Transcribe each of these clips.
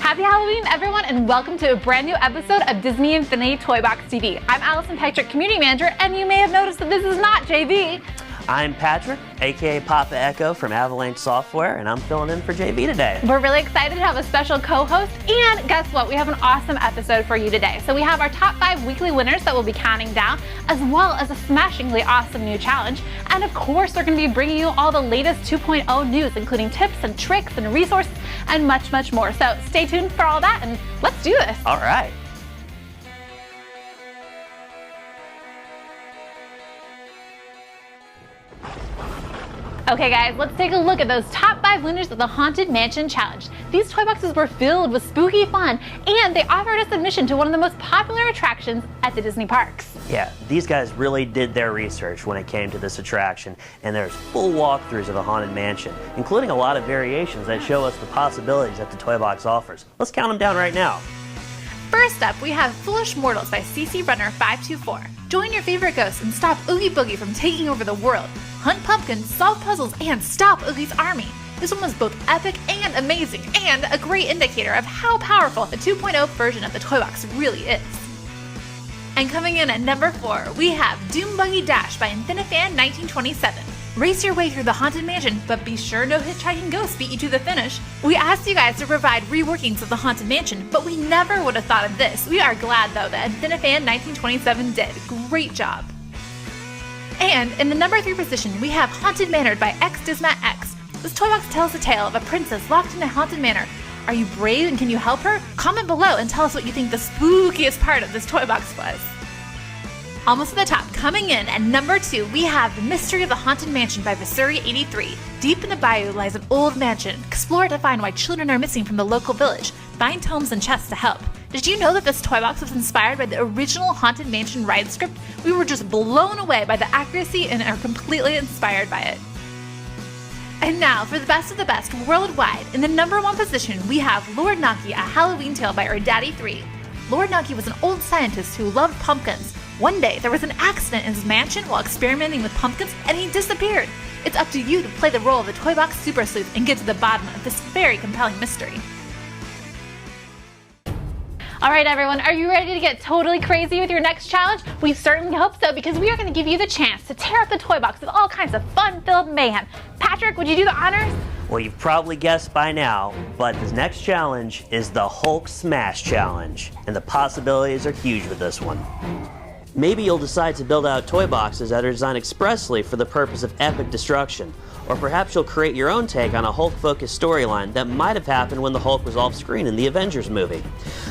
Happy Halloween, everyone, and welcome to a brand new episode of Disney Infinity Toy Box TV. I'm Allison Patrick, Community Manager, and you may have noticed that this is not JV. I'm Patrick, aka Papa Echo from Avalanche Software, and I'm filling in for JV today. We're really excited to have a special co-host, and guess what? We have an awesome episode for you today. So we have our top 5 weekly winners that we'll be counting down, as well as a smashingly awesome new challenge. And of course, they're going to be bringing you all the latest 2.0 news, including tips and tricks and resources and much, much more. So stay tuned for all that, and let's do this. All right. Okay guys, let's take a look at those top 5 winners of the Haunted Mansion Challenge. These toy boxes were filled with spooky fun, and they offered us admission to one of the most popular attractions at the Disney parks. Yeah, these guys really did their research when it came to this attraction, and there's full walkthroughs of the Haunted Mansion, including a lot of variations that show us the possibilities that the toy box offers. Let's count them down right now. First up, we have Foolish Mortals by CC Runner 524. Join your favorite ghosts and stop Oogie Boogie from taking over the world. Hunt pumpkins, solve puzzles, and stop Oogie's army. This one was both epic and amazing, and a great indicator of how powerful the 2.0 version of the toy box really is. And coming in at number 4, we have Doom Buggy Dash by Infinifan 1927. Race your way through the Haunted Mansion, but be sure no hitchhiking ghosts beat you to the finish. We asked you guys to provide reworkings of the Haunted Mansion, but we never would have thought of this. We are glad, though, that Infinifan 1927 did. Great job. And in the number 3 position, we have Haunted Manor by Dismat X. This toy box tells the tale of a princess locked in a haunted manor. Are you brave and can you help her? Comment below and tell us what you think the spookiest part of this toy box was. Almost at the top, coming in at number 2, we have The Mystery of the Haunted Mansion by Vasuri83. Deep in the bayou lies an old mansion. Explore to find why children are missing from the local village. Find tomes and chests to help. Did you know that this toy box was inspired by the original Haunted Mansion ride script? We were just blown away by the accuracy and are completely inspired by it. And now, for the best of the best worldwide, in the number 1 position, we have Lord Naki, A Halloween Tale by Daddy3. Lord Naki was an old scientist who loved pumpkins. One day, there was an accident in his mansion while experimenting with pumpkins, and he disappeared. It's up to you to play the role of the Toy Box Super Sleuth and get to the bottom of this very compelling mystery. All right, everyone, are you ready to get totally crazy with your next challenge? We certainly hope so, because we are going to give you the chance to tear up the toy box with all kinds of fun-filled mayhem. Patrick, would you do the honors? Well, you've probably guessed by now, but the next challenge is the Hulk Smash Challenge, and the possibilities are huge with this one. Maybe you'll decide to build out toy boxes that are designed expressly for the purpose of epic destruction. Or perhaps you'll create your own take on a Hulk-focused storyline that might have happened when the Hulk was off-screen in the Avengers movie.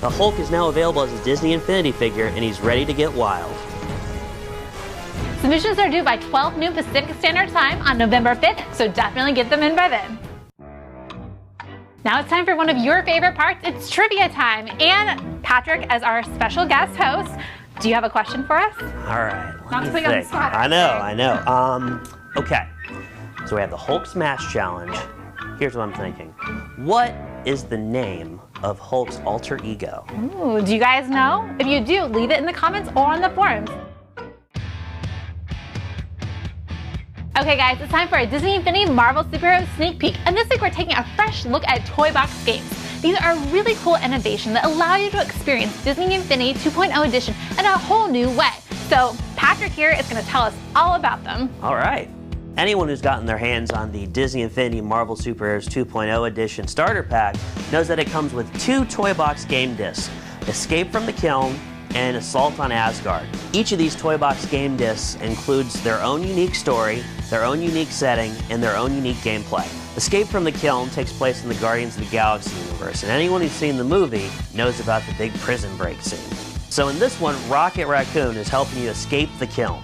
The Hulk is now available as a Disney Infinity figure, and he's ready to get wild. Submissions are due by 12 noon Pacific Standard Time on November 5th, so definitely get them in by then. Now it's time for one of your favorite parts. It's trivia time, and Patrick, as our special guest host, do you have a question for us? All right, Not to put you on the spot. I know. Okay. So we have the Hulk Smash Challenge. Here's what I'm thinking. What is the name of Hulk's alter ego? Ooh, do you guys know? If you do, leave it in the comments or on the forums. Okay guys, it's time for a Disney Infinity Marvel Superhero Sneak Peek. And this week we're taking a fresh look at toy box games. These are really cool innovations that allow you to experience Disney Infinity 2.0 edition in a whole new way. So Patrick here is going to tell us all about them. All right. Anyone who's gotten their hands on the Disney Infinity Marvel Superheroes 2.0 edition starter pack knows that it comes with 2 toy box game discs, Escape from the Kiln and Assault on Asgard. Each of these toy box game discs includes their own unique story, their own unique setting, and their own unique gameplay. Escape from the Kiln takes place in the Guardians of the Galaxy universe, and anyone who's seen the movie knows about the big prison break scene. So in this one, Rocket Raccoon is helping you escape the kiln.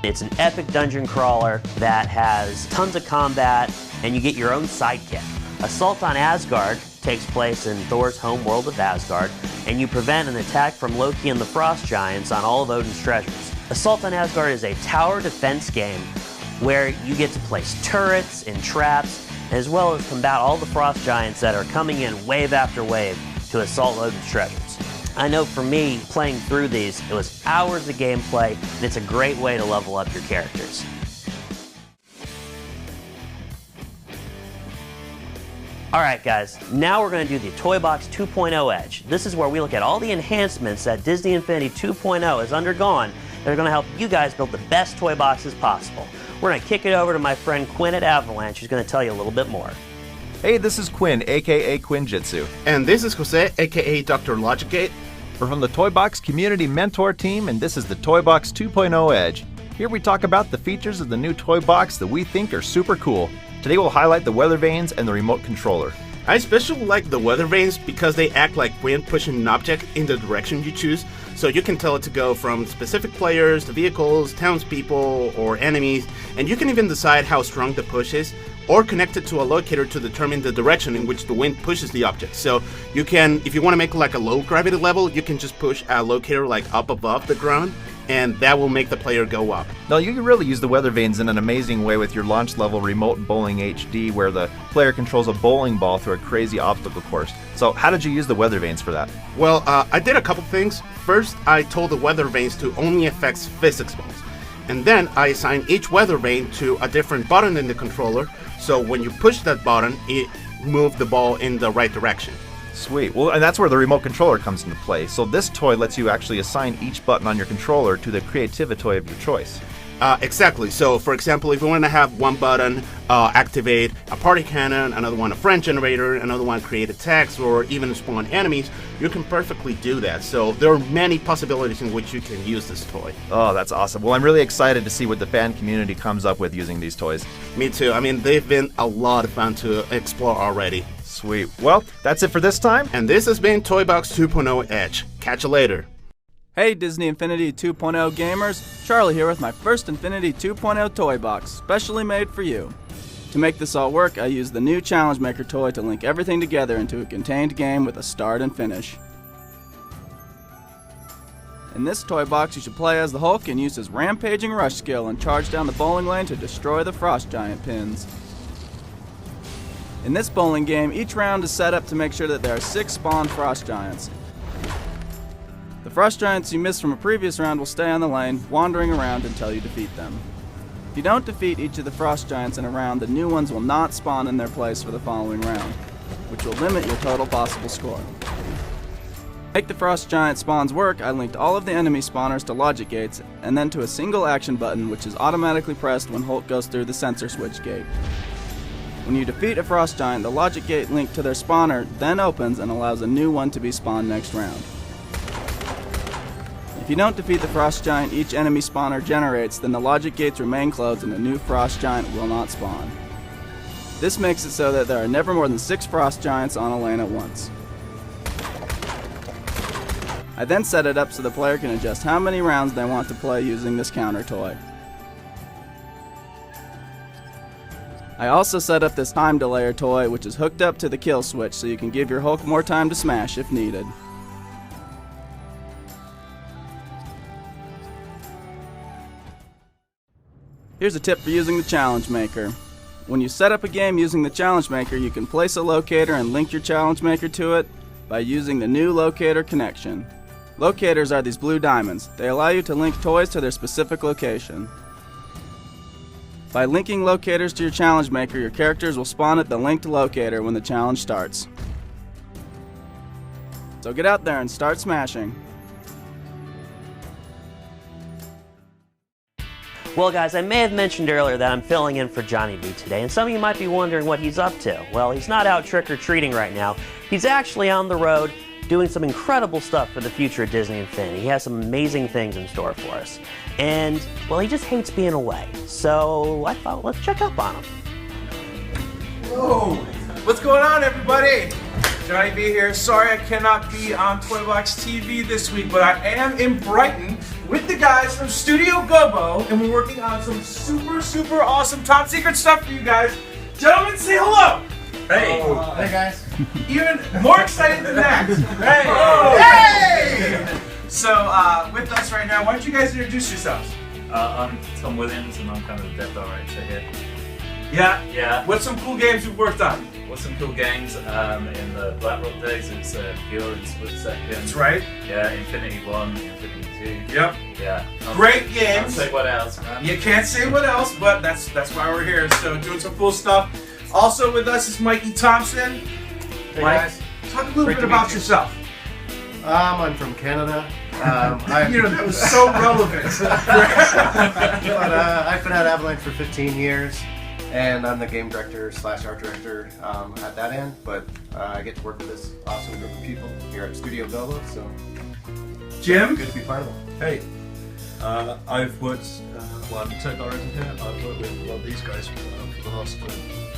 It's an epic dungeon crawler that has tons of combat, and you get your own sidekick. Assault on Asgard takes place in Thor's home world of Asgard, and you prevent an attack from Loki and the Frost Giants on all of Odin's treasures. Assault on Asgard is a tower defense game where you get to place turrets and traps, as well as combat all the Frost Giants that are coming in wave after wave to assault Odin's treasures. I know for me, playing through these, it was hours of gameplay, and it's a great way to level up your characters. Alright guys, now we're going to do the Toy Box 2.0 Edge. This is where we look at all the enhancements that Disney Infinity 2.0 has undergone that are going to help you guys build the best toy boxes possible. We're going to kick it over to my friend Quinn at Avalanche, who's going to tell you a little bit more. Hey, this is Quinn, aka Quinjitsu. And this is Jose, aka Dr. Logicgate. We're from the Toy Box Community Mentor Team, and this is the Toy Box 2.0 Edge. Here we talk about the features of the new Toy Box that we think are super cool. Today we'll highlight the weather vanes and the remote controller. I especially like the weather vanes because they act like wind pushing an object in the direction you choose, so you can tell it to go from specific players to vehicles, townspeople, or enemies, and you can even decide how strong the push is, or connect it to a locator to determine the direction in which the wind pushes the object. So you can, if you want to make like a low gravity level, you can just push a locator like up above the ground, and that will make the player go up. Now you can really use the weather vanes in an amazing way with your launch level remote bowling HD, where the player controls a bowling ball through a crazy obstacle course. So how did you use the weather vanes for that? Well, I did a couple things. First, I told the weather vanes to only affect physics balls. And then I assigned each weather vane to a different button in the controller, so when you push that button, it moved the ball in the right direction. Sweet. Well, and that's where the remote controller comes into play. So this toy lets you actually assign each button on your controller to the creativity toy of your choice. Exactly. So, for example, if you want to have one button activate a party cannon, another one a friend generator, another one create attacks, or even spawn enemies, you can perfectly do that. So there are many possibilities in which you can use this toy. Oh, that's awesome. Well, I'm really excited to see what the fan community comes up with using these toys. Me too. I mean, they've been a lot of fun to explore already. Sweet. Well, that's it for this time. And this has been Toy Box 2.0 Edge. Catch you later. Hey Disney Infinity 2.0 gamers, Charlie here with my first Infinity 2.0 toy box, specially made for you. To make this all work, I used the new Challenge Maker toy to link everything together into a contained game with a start and finish. In this toy box, you should play as the Hulk and use his rampaging rush skill and charge down the bowling lane to destroy the Frost Giant pins. In this bowling game, each round is set up to make sure that there are 6 spawned Frost Giants. The Frost Giants you missed from a previous round will stay on the lane, wandering around until you defeat them. If you don't defeat each of the Frost Giants in a round, the new ones will not spawn in their place for the following round, which will limit your total possible score. To make the Frost Giant spawns work, I linked all of the enemy spawners to logic gates, and then to a single action button which is automatically pressed when Hulk goes through the sensor switch gate. When you defeat a Frost Giant, the logic gate linked to their spawner then opens and allows a new one to be spawned next round. If you don't defeat the Frost Giant each enemy spawner generates, then the logic gates remain closed and a new Frost Giant will not spawn. This makes it so that there are never more than 6 Frost Giants on a lane at once. I then set it up so the player can adjust how many rounds they want to play using this counter toy. I also set up this time delayer toy, which is hooked up to the kill switch so you can give your Hulk more time to smash if needed. Here's a tip for using the Challenge Maker. When you set up a game using the Challenge Maker, you can place a locator and link your Challenge Maker to it by using the new locator connection. Locators are these blue diamonds. They allow you to link toys to their specific location. By linking locators to your Challenge Maker, your characters will spawn at the linked locator when the challenge starts. So get out there and start smashing. Well guys, I may have mentioned earlier that I'm filling in for Johnny B today, and some of you might be wondering what he's up to. Well, he's not out trick-or-treating right now. He's actually on the road doing some incredible stuff for the future of Disney Infinity. He has some amazing things in store for us. And, well, he just hates being away. So I thought, let's check up on him. Whoa! What's going on, everybody? Johnny B here. Sorry I cannot be on Toy Box TV this week, but I am in Brighton with the guys from Studio Gobo, and we're working on some super awesome top secret stuff for you guys. Gentlemen, say hello! Hey! Hey guys! Even more excited than that! Hey! Oh. Hey! So, with us right now, why don't you guys introduce yourselves? I'm Tom Williams, and I'm kind of the dev director here. Yeah? Yeah. What's some cool games you've worked on? What's some cool games? In the Blackrock days, it's Pure and Split Second. That's right. Yeah, Infinity 1, Infinity 2. Yep. Yeah. Great Can't games. say what else, man. You can't say what else, but that's why we're here. So doing some cool stuff. Also with us is Mikey Thompson. Hey Mike, guys. talk a little Great bit to about meet you. yourself. I'm from Canada. That was so relevant. But I've been at Avalanche for 15 years, and I'm the game director / art director at that end. But I get to work with this awesome group of people here at Studio Gobo, so Jim? good to be part of it. Hey, I've worked, I'm the tech director here. I've worked with a lot of these guys for the last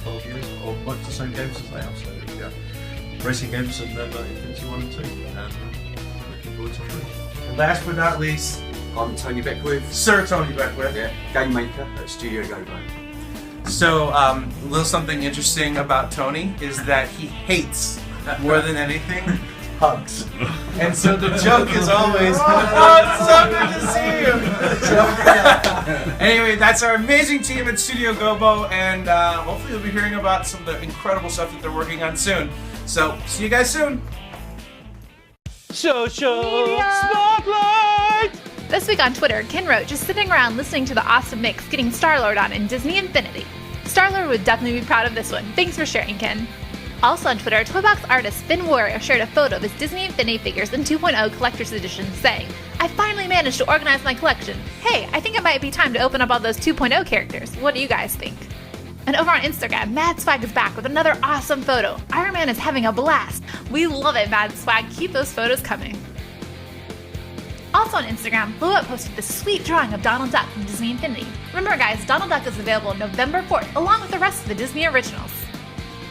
12 years, or much the same games as they have, so yeah. Racing games and then Infinity 1 and 2, and looking forward to 3. And last but not least, I'm Tony Beckwith. Sir Tony Beckwith. Yeah, game maker at Studio Gobo. So, a little something interesting about Tony is that he hates, more than anything, hugs. And so the joke is always, oh, it's so good to see you. Anyway, that's our amazing team at Studio Gobo, and hopefully you'll be hearing about some of the incredible stuff that they're working on soon. So, see you guys soon. This week on Twitter, Ken wrote, just sitting around listening to the awesome mix getting Star-Lord on in Disney Infinity. Star-Lord would definitely be proud of this one. Thanks for sharing, Ken. Also on Twitter, Toybox artist Finn Warrior shared a photo of his Disney Infinity figures in 2.0 Collector's Edition, saying, I finally managed to organize my collection. Hey, I think it might be time to open up all those 2.0 characters. What do you guys think? And over on Instagram, Mad Swag is back with another awesome photo. Iron Man is having a blast. We love it, Mad Swag. Keep those photos coming. Also on Instagram, Blue Up posted this sweet drawing of Donald Duck from Disney Infinity. Remember guys, Donald Duck is available November 4th, along with the rest of the Disney originals.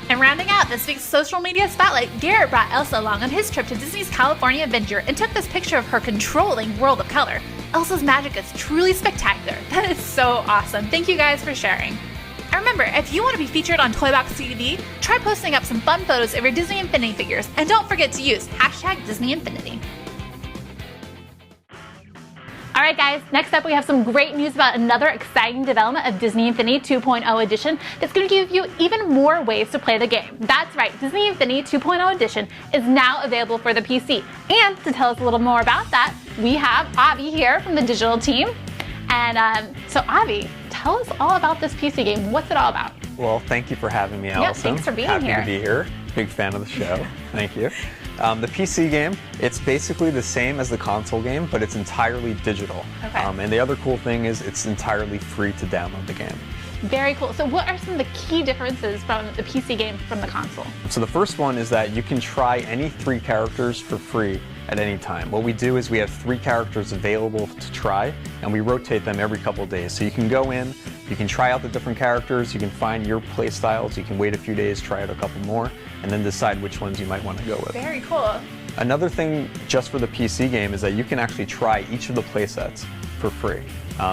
And rounding out this week's social media spotlight, Garrett brought Elsa along on his trip to Disney's California Adventure and took this picture of her controlling World of Color. Elsa's magic is truly spectacular. That is so awesome. Thank you guys for sharing. And remember, if you want to be featured on Toybox TV, try posting up some fun photos of your Disney Infinity figures, and don't forget to use #DisneyInfinity. Alright guys, next up we have some great news about another exciting development of Disney Infinity 2.0 Edition that's going to give you even more ways to play the game. That's right, Disney Infinity 2.0 Edition is now available for the PC. And to tell us a little more about that, we have Avi here from the digital team. And so Avi, tell us all about this PC game. What's it all about? Well, thank you for having me, Allison. Thanks for being Happy here. to be here. Big fan of the show. Thank you. The PC game, it's basically the same as the console game, but it's entirely digital. Okay. And the other cool thing is it's entirely free to download the game. Very cool. So what are some of the key differences from the PC game from the console? So the first one is that you can try any 3 characters for free at any time. What we do is we have 3 characters available to try, and we rotate them every couple of days. So you can go in, you can try out the different characters, you can find your play styles, you can wait a few days, try out a couple more, and then decide which ones you might want to go with. Very cool. Another thing just for the PC game is that you can actually try each of the playsets for free.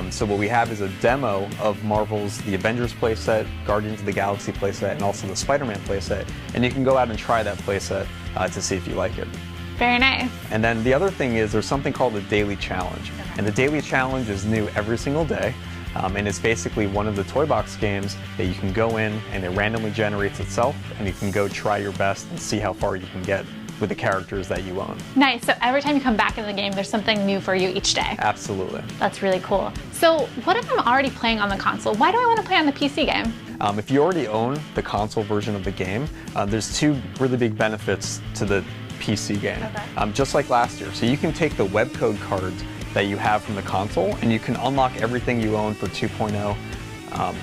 So what we have is a demo of Marvel's The Avengers playset, Guardians of the Galaxy playset, and also the Spider-Man playset, and you can go out and try that playset to see if you like it. Very nice. And then the other thing is there's something called the Daily Challenge. And the Daily Challenge is new every single day. And it's basically one of the Toy Box games that you can go in and it randomly generates itself and you can go try your best and see how far you can get with the characters that you own. Nice. So every time you come back into the game, there's something new for you each day. Absolutely. That's really cool. So what if I'm already playing on the console? Why do I want to play on the PC game? If you already own the console version of the game, there's 2 really big benefits to the PC game. Okay. Just like last year. So you can take the web code cards that you have from the console and you can unlock everything you own for 2.0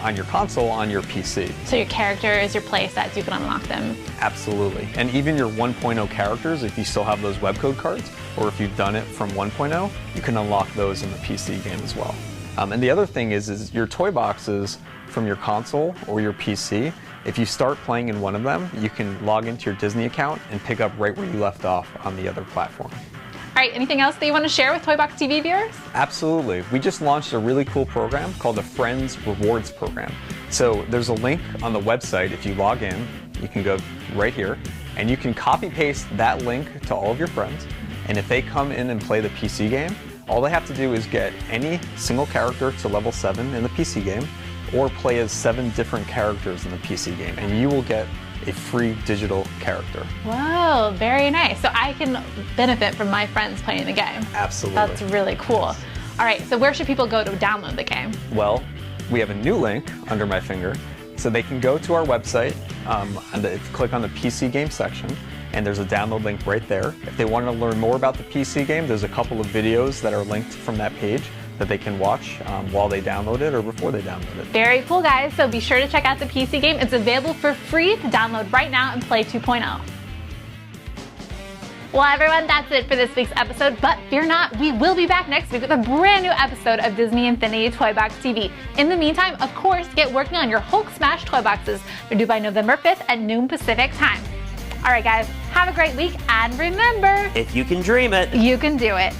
on your console on your PC. So your characters, your play sets, you can unlock them. Absolutely. And even your 1.0 characters, if you still have those web code cards, or if you've done it from 1.0, you can unlock those in the PC game as well. And the other thing is your toy boxes from your console or your PC, if you start playing in one of them, you can log into your Disney account and pick up right where you left off on the other platform. All right, anything else that you want to share with Toy Box TV viewers? Absolutely. We just launched a really cool program called the Friends Rewards Program. So there's a link on the website. If you log in, you can go right here, and you can copy paste that link to all of your friends. And if they come in and play the PC game, all they have to do is get any single character to level 7 in the PC game, or play as 7 different characters in the PC game, and you will get a free digital character. Whoa, very nice. So I can benefit from my friends playing the game. Absolutely. That's really cool. All right, so where should people go to download the game? Well, we have a new link under my finger. So they can go to our website, and click on the PC game section, and there's a download link right there. If they want to learn more about the PC game, there's a couple of videos that are linked from that page that they can watch while they download it or before they download it. Very cool, guys. So be sure to check out the PC game. It's available for free to download right now and play 2.0. Well, everyone, that's it for this week's episode, but fear not, we will be back next week with a brand new episode of Disney Infinity Toy Box TV. In the meantime, of course, get working on your Hulk Smash toy boxes. They're due by November 5th at noon Pacific time. All right, guys, have a great week, and remember, if you can dream it, you can do it.